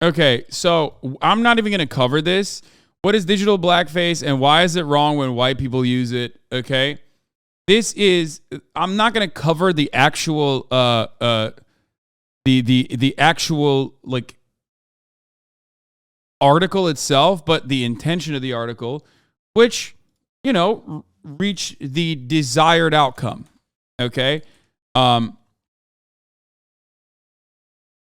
Okay, so I'm not even going to cover this. What is digital blackface and why is it wrong when white people use it? Okay. I'm not going to cover the actual the actual like article itself, but the intention of the article, which, you know, reach the desired outcome. Okay.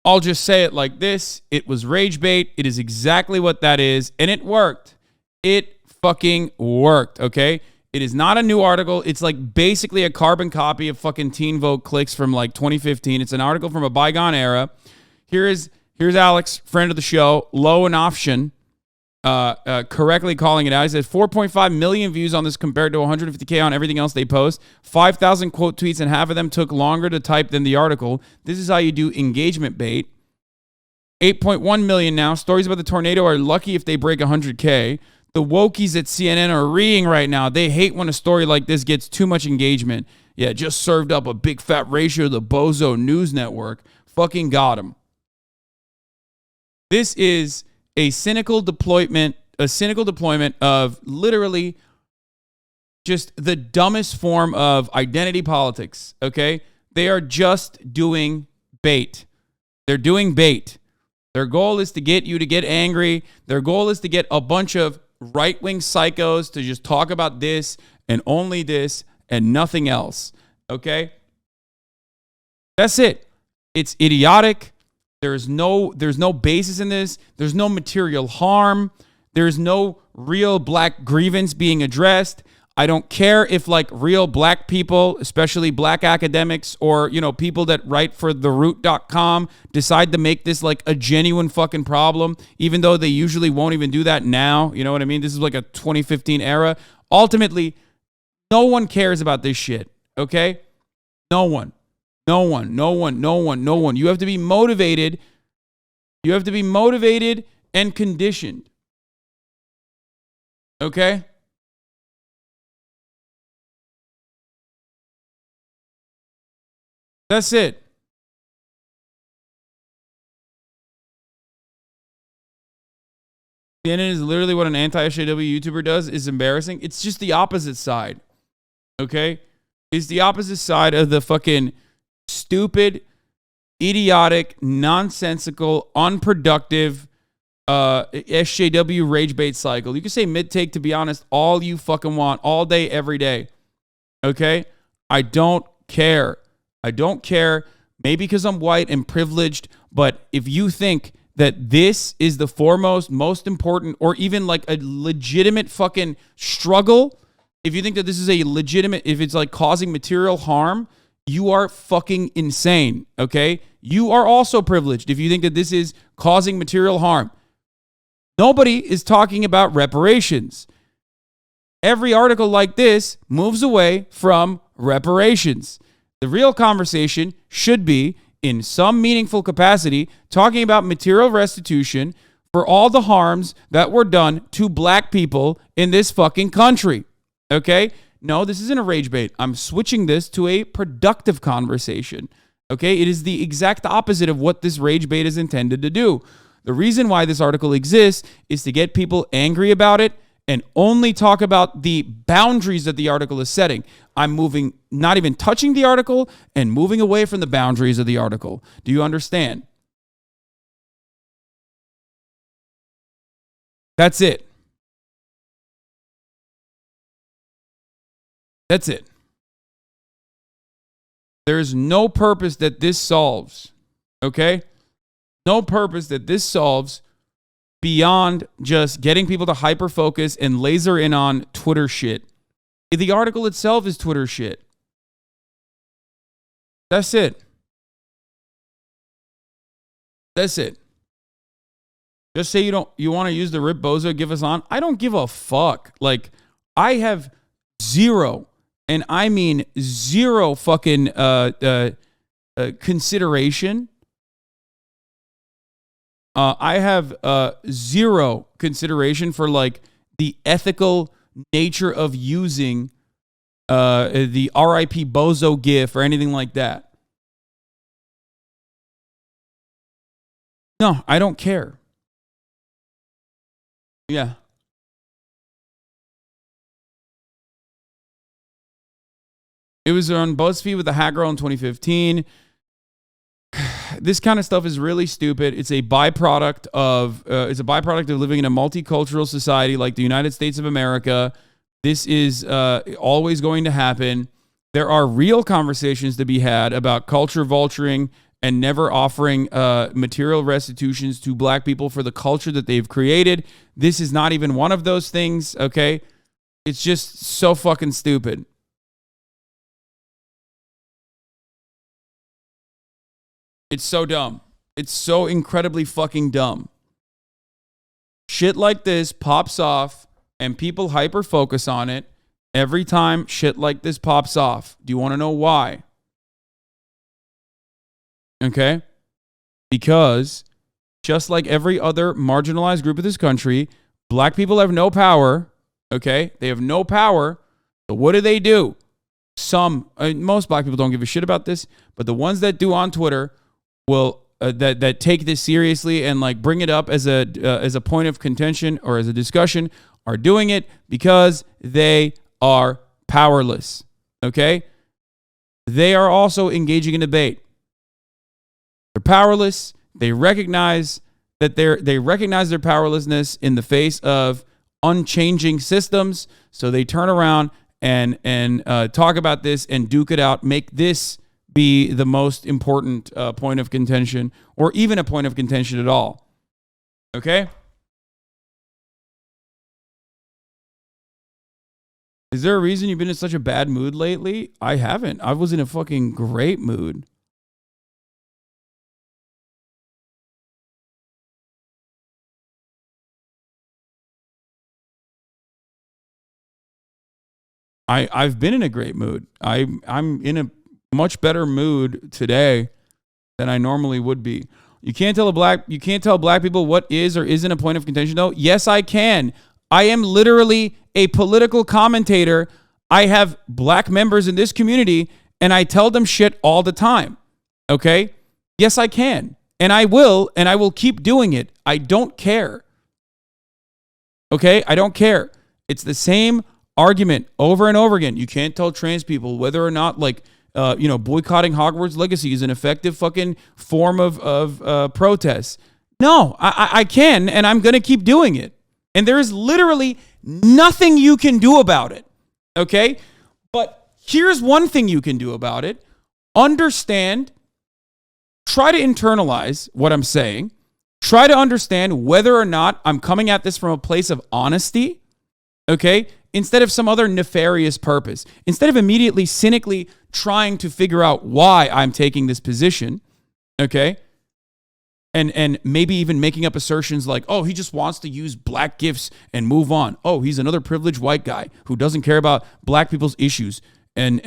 I'll just say it like this. It was Ragebait. It is exactly what that is. And it worked. It fucking worked. Okay. It is not a new article. It's like basically a carbon copy of fucking Teen Vote clicks from like 2015. It's an article from a bygone era. Here's Alex, friend of the show, Low and Option, correctly calling it out. He says 4.5 million views on this compared to 150K on everything else they post. 5,000 quote tweets, and half of them took longer to type than the article. This is how you do engagement bait. 8.1 million now. Stories about the tornado are lucky if they break 100K. The wokies at CNN are reeing right now. They hate when a story like this gets too much engagement. Yeah, just served up a big fat ratio to the Bozo News Network. Fucking got him. This is a cynical deployment of literally just the dumbest form of identity politics, okay? They are just doing bait. They're doing bait. Their goal is to get you to get angry. Their goal is to get a bunch of right-wing psychos to just talk about this and only this and nothing else, okay? That's it. It's idiotic. There's no basis in this. There's no material harm. There's no real black grievance being addressed. I don't care if like real black people, especially black academics or, you know, people that write for theroot.com decide to make this like a genuine fucking problem, even though they usually won't even do that now. You know what I mean? This is like a 2015 era. Ultimately, no one cares about this shit, okay? No one. No one. You have to be motivated. You have to be motivated and conditioned. Okay? That's it. CNN is literally what an anti-SJW YouTuber does. Is embarrassing. It's just the opposite side. Okay? It's the opposite side of the fucking stupid, idiotic, nonsensical, unproductive SJW rage bait cycle. You can say mid-take, to be honest, all you fucking want, all day, every day. Okay? I don't care. I don't care. Maybe because I'm white and privileged, but if you think that this is the foremost, most important, or even like a legitimate fucking struggle, if you think that this is a legitimate, if it's like causing material harm, you are fucking insane, okay? You are also privileged if you think that this is causing material harm. Nobody is talking about reparations. Every article like this moves away from reparations. The real conversation should be, in some meaningful capacity, talking about material restitution for all the harms that were done to black people in this fucking country, okay? No, this isn't a rage bait. I'm switching this to a productive conversation. Okay? It is the exact opposite of what this rage bait is intended to do. The reason why this article exists is to get people angry about it and only talk about the boundaries that the article is setting. I'm moving, not even touching the article and moving away from the boundaries of the article. Do you understand? That's it. That's it. There's no purpose that this solves, okay? No purpose that this solves beyond just getting people to hyper-focus and laser in on Twitter shit. The article itself is Twitter shit. That's it. That's it. Just say you want to use the Rip Bozo, give us on. I don't give a fuck. Like, I have zero, and I mean zero fucking consideration. I have zero consideration for like the ethical nature of using the RIP Bozo GIF or anything like that. No, I don't care. Yeah. It was on BuzzFeed with the Hat Girl in 2015. This kind of stuff is really stupid. It's a byproduct of living in a multicultural society like the United States of America. This is always going to happen. There are real conversations to be had about culture vulturing and never offering material restitutions to black people for the culture that they've created. This is not even one of those things, okay? It's just so fucking stupid. It's so dumb. It's so incredibly fucking dumb. Shit like this pops off and people hyper focus on it every time shit like this pops off. Do you want to know why? Okay? Because just like every other marginalized group of this country, black people have no power. Okay? They have no power. So what do? Most black people don't give a shit about this, but the ones that do on Twitter will that take this seriously and like bring it up as a point of contention or as a discussion are doing it because they are powerless. Okay? They are also engaging in debate. They're powerless. They recognize that they recognize their powerlessness in the face of unchanging systems. So they turn around and talk about this and duke it out, make this be the most important point of contention, or even a point of contention at all. Okay? Is there a reason you've been in such a bad mood lately? I haven't. I was in a fucking great mood. I've been in a great mood. I'm in a much better mood today than I normally would be. You can't tell black people what is or isn't a point of contention though. Yes, I can. I am literally a political commentator. I have black members in this community and I tell them shit all the time. Okay? Yes, I can. And I will keep doing it. I don't care. Okay? I don't care. It's the same argument over and over again. You can't tell trans people whether or not boycotting Hogwarts Legacy is an effective fucking form of protest. No, I can, and I'm going to keep doing it. And there is literally nothing you can do about it. Okay? But here's one thing you can do about it. Understand, try to internalize what I'm saying. Try to understand whether or not I'm coming at this from a place of honesty. Okay? Instead of some other nefarious purpose. Instead of immediately cynically trying to figure out why I'm taking this position, okay? And maybe even making up assertions like, oh, he just wants to use black gifts and move on. Oh, he's another privileged white guy who doesn't care about black people's issues. And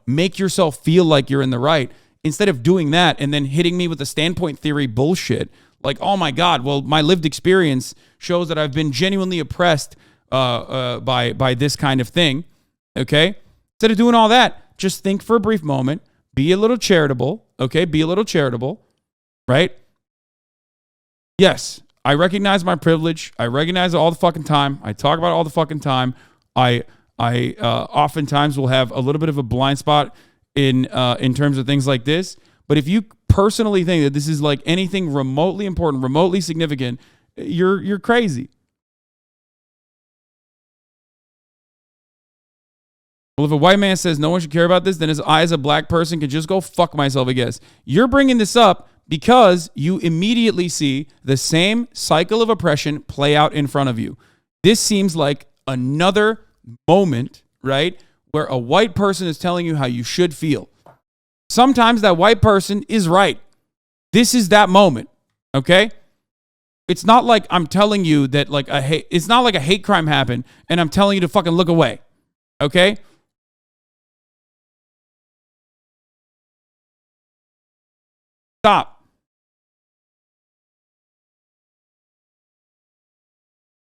make yourself feel like you're in the right. Instead of doing that and then hitting me with the standpoint theory bullshit, like, oh my God, well, my lived experience shows that I've been genuinely oppressed by this kind of thing, okay? Instead of doing all that, just think for a brief moment, be a little charitable, okay? Be a little charitable, right? Yes, I recognize my privilege. I recognize it all the fucking time. I talk about it all the fucking time. I oftentimes will have a little bit of a blind spot in terms of things like this. But if you personally think that this is like anything remotely important, remotely significant, you're crazy. Well, if a white man says no one should care about this, then I as a black person can just go fuck myself, I guess. You're bringing this up because you immediately see the same cycle of oppression play out in front of you. This seems like another moment, right, where a white person is telling you how you should feel. Sometimes that white person is right. This is that moment, okay? It's not like I'm telling you that it's not like a hate crime happened and I'm telling you to fucking look away, okay? Stop.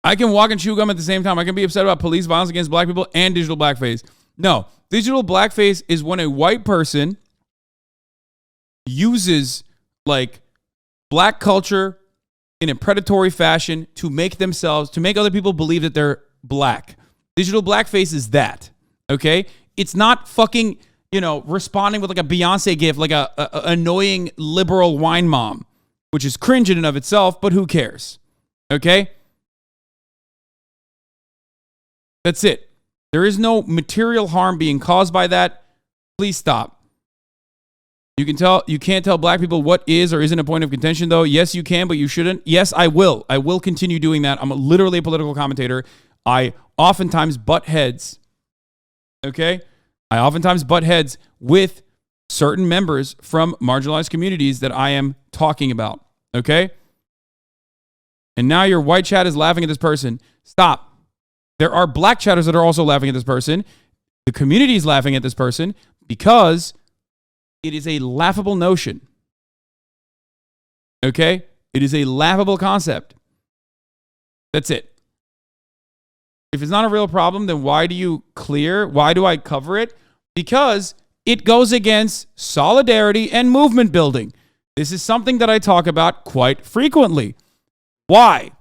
I can walk and chew gum at the same time. I can be upset about police violence against black people and digital blackface. No, digital blackface is when a white person uses like black culture in a predatory fashion to make other people believe that they're black. Digital blackface is that, okay? It's not fucking, responding with like a Beyonce gift, like a annoying liberal wine mom, which is cringe in and of itself, but who cares, okay? That's it. There is no material harm being caused by that. Please stop. You can't tell black people what is or isn't a point of contention, though. Yes, you can, but you shouldn't. Yes, I will. I will continue doing that. I'm literally a political commentator. I oftentimes butt heads, okay? I oftentimes butt heads with certain members from marginalized communities that I am talking about, okay? And now your white chat is laughing at this person. Stop. There are black chatters that are also laughing at this person. The community is laughing at this person because it is a laughable notion. Okay? It is a laughable concept. That's it. If it's not a real problem, then why do I cover it? Because it goes against solidarity and movement building. This is something that I talk about quite frequently. Why?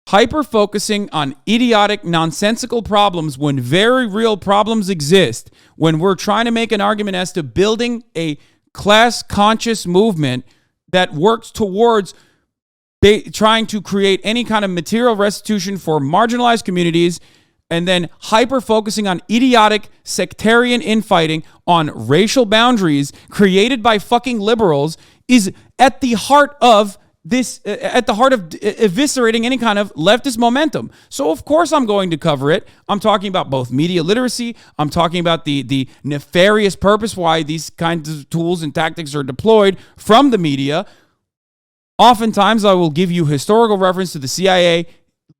Hyper-focusing on idiotic, nonsensical problems when very real problems exist, when we're trying to make an argument as to building a class-conscious movement that works towards trying to create any kind of material restitution for marginalized communities, and then hyper-focusing on idiotic sectarian infighting on racial boundaries created by fucking liberals is at the heart of eviscerating any kind of leftist momentum. So of course I'm going to cover it. I'm talking about both media literacy. I'm talking about the nefarious purpose why these kinds of tools and tactics are deployed from the media. Oftentimes I will give you historical reference to the CIA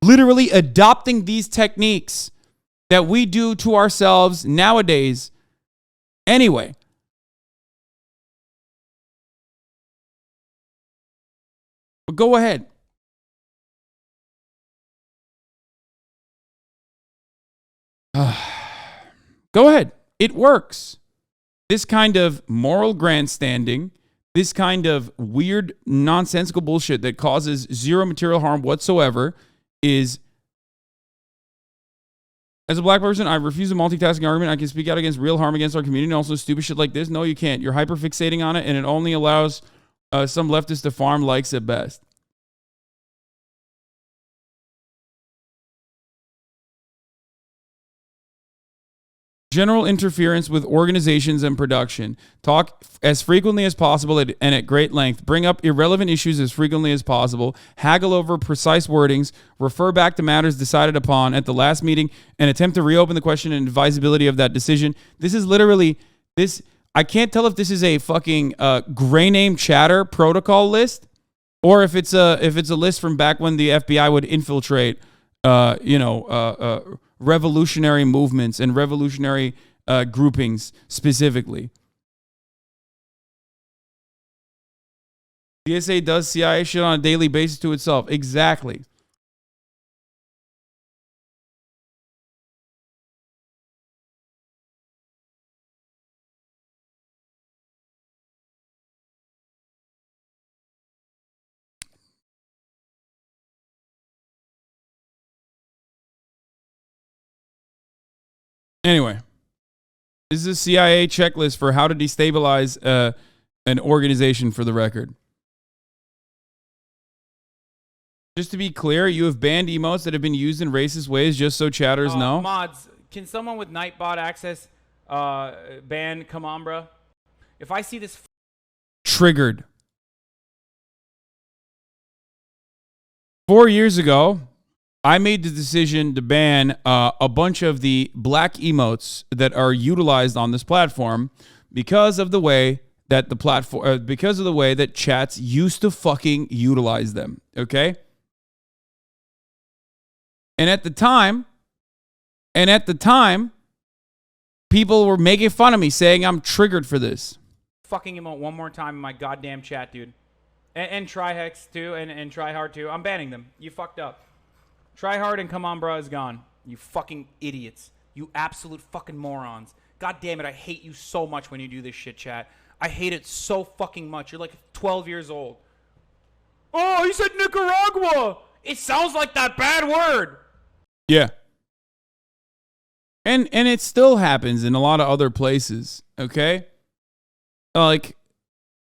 literally adopting these techniques that we do to ourselves nowadays. Anyway, but go ahead. Go ahead. It works. This kind of moral grandstanding, this kind of weird, nonsensical bullshit that causes zero material harm whatsoever is, as a black person, I refuse a multitasking argument. I can speak out against real harm against our community and also stupid shit like this. No, you can't. You're hyper-fixating on it, and it only allows some leftists to farm likes at best. General interference with organizations and production. Talk as frequently as possible and at great length. Bring up irrelevant issues as frequently as possible. Haggle over precise wordings. Refer back to matters decided upon at the last meeting and attempt to reopen the question and advisability of that decision. This is literally this. I can't tell if this is a fucking gray name chatter protocol list or if it's a list from back when the FBI would infiltrate, revolutionary movements and revolutionary groupings specifically. CSA does CIA shit on a daily basis to itself. Exactly. Anyway, this is a CIA checklist for how to destabilize an organization, for the record. Just to be clear, you have banned emotes that have been used in racist ways just so chatters know. Mods, can someone with Nightbot access ban Come On, bro? If I see this... Triggered. 4 years ago, I made the decision to ban a bunch of the black emotes that are utilized on this platform because of the way that because of the way that chats used to fucking utilize them. Okay. And at the time, people were making fun of me, saying I'm triggered for this. Fucking emote one more time in my goddamn chat, dude. And Trihex too, and Tryhard too. I'm banning them. You fucked up. Tryhard and Come On, bro is gone. You fucking idiots. You absolute fucking morons. God damn it, I hate you so much when you do this shit, chat. I hate it so fucking much. You're like 12 years old. Oh, he said Nicaragua. It sounds like that bad word. Yeah. And it still happens in a lot of other places, okay? Like,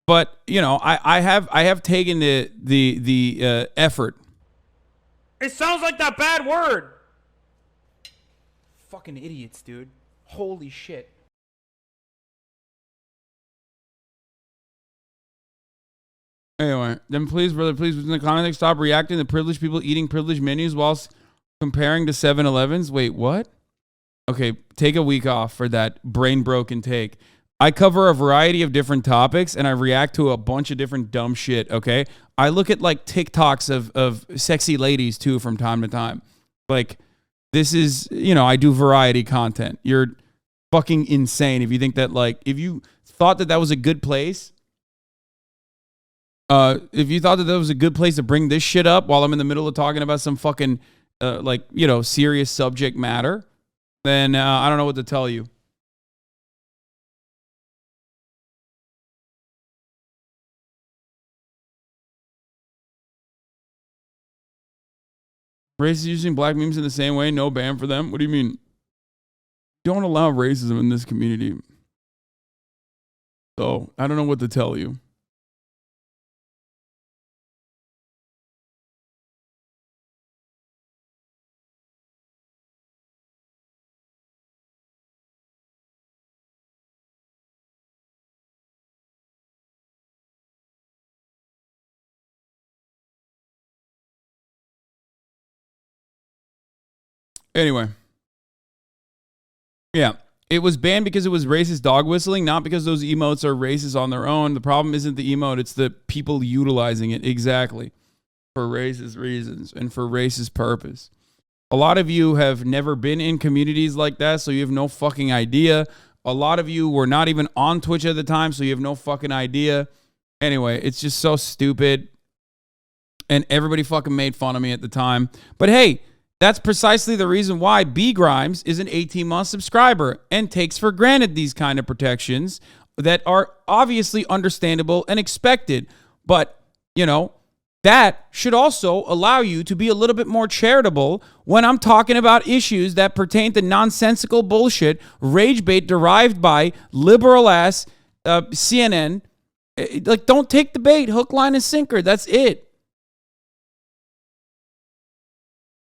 but you know, I have taken the effort. It sounds like that bad word. Fucking idiots, dude. Holy shit. Anyway, then please, brother, please, within the context, stop reacting to privileged people eating privileged menus whilst comparing to 7-Elevens. Wait, what? Okay, take a week off for that brain broken take. I cover a variety of different topics and I react to a bunch of different dumb shit, okay? I look at like TikToks of sexy ladies too from time to time. Like, this is, you know, I do variety content. You're fucking insane if you think that, like, if you thought that was a good place. If you thought that was a good place to bring this shit up while I'm in the middle of talking about some fucking, like, you know, serious subject matter, then I don't know what to tell you. Racists using black memes in the same way, no ban for them? What do you mean? Don't allow racism in this community. So, I don't know what to tell you. Anyway. Yeah. It was banned because it was racist dog whistling, not because those emotes are racist on their own. The problem isn't the emote, it's the people utilizing it. Exactly. For racist reasons and for racist purpose. A lot of you have never been in communities like that, so you have no fucking idea. A lot of you were not even on Twitch at the time, so you have no fucking idea. Anyway, it's just so stupid. And everybody fucking made fun of me at the time. But hey, that's precisely the reason why B Grimes is an 18-month subscriber and takes for granted these kind of protections that are obviously understandable and expected. But, you know, that should also allow you to be a little bit more charitable when I'm talking about issues that pertain to nonsensical bullshit, Ragebait derived by liberal-ass CNN. Like, don't take the bait, hook, line, and sinker. That's it.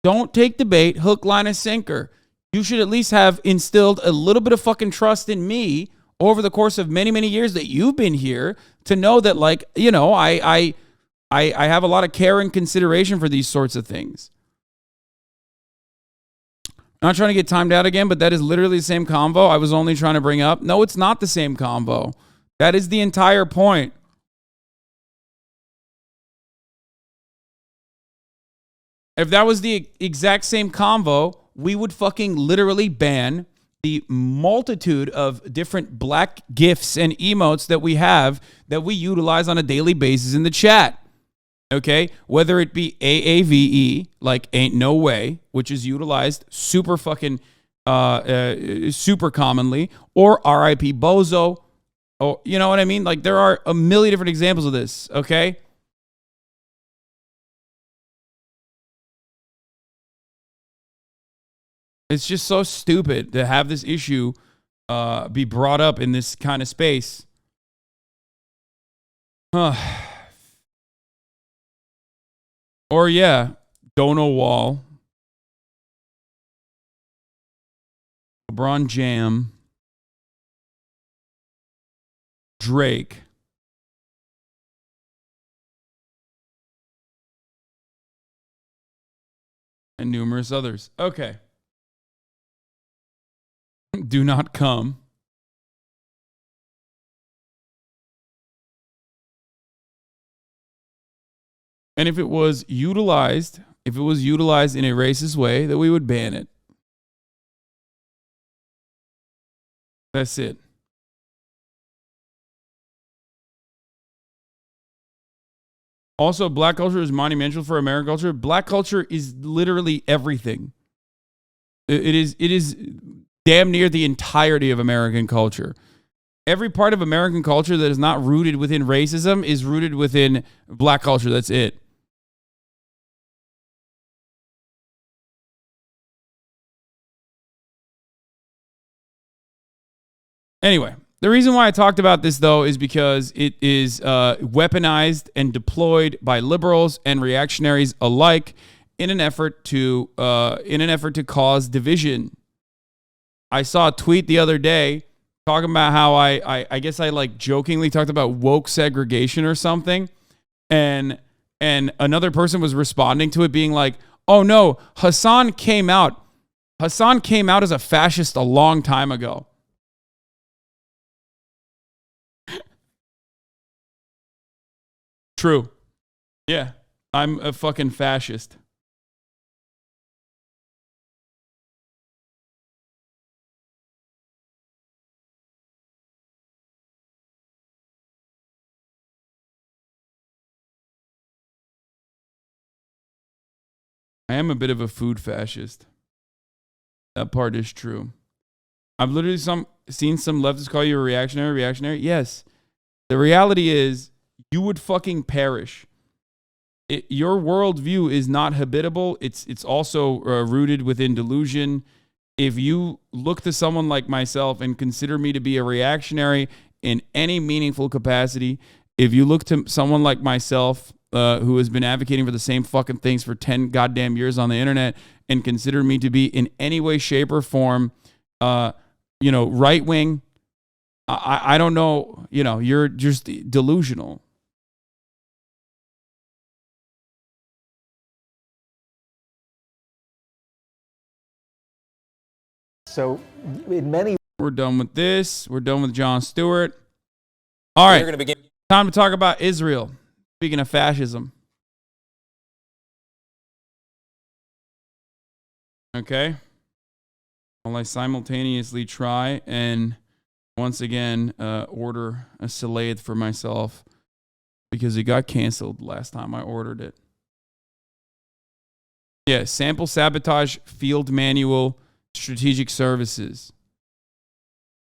Don't take the bait, hook, line, and sinker. You should at least have instilled a little bit of fucking trust in me over the course of many, many years that you've been here to know that, like, you know, I have a lot of care and consideration for these sorts of things. I'm not trying to get timed out again, but that is literally the same convo I was only trying to bring up. No, it's not the same convo. That is the entire point. If that was the exact same convo, we would fucking literally ban the multitude of different black GIFs and emotes that we have that we utilize on a daily basis in the chat. Okay? Whether it be AAVE, like ain't no way, which is utilized super fucking super commonly, or RIP Bozo, or you know what I mean? Like, there are a million different examples of this, okay? It's just so stupid to have this issue be brought up in this kind of space. Or yeah, Dono Wall, LeBron Jam, Drake, and numerous others. Okay. Do not come. And if it was utilized in a racist way, that we would ban it. That's it. Also, black culture is monumental for American culture. Black culture is literally everything. It is damn near the entirety of American culture. Every part of American culture that is not rooted within racism is rooted within black culture. That's it. Anyway, the reason why I talked about this, though, is because it is weaponized and deployed by liberals and reactionaries alike in an effort to cause division. I saw a tweet the other day talking about how I guess I like jokingly talked about woke segregation or something, and another person was responding to it being like, "Oh no, Hasan came out as a fascist a long time ago." True. Yeah. I'm a fucking fascist. I am a bit of a food fascist. That part is true. I've literally seen some leftists call you a reactionary. Yes. The reality is you would fucking perish. Your worldview is not habitable. It's also rooted within delusion. If you look to someone like myself and consider me to be a reactionary in any meaningful capacity, if you look to someone like myself who has been advocating for the same fucking things for 10 goddamn years on the internet and consider me to be in any way, shape, or form, right wing, I don't know, you're just delusional. So in many... We're done with this. We're done with Jon Stewart. All right. Time to talk about Israel. Speaking of fascism. Okay. While I simultaneously try and once again order a salad for myself because it got canceled last time I ordered it. Yeah, sample sabotage field manual strategic services.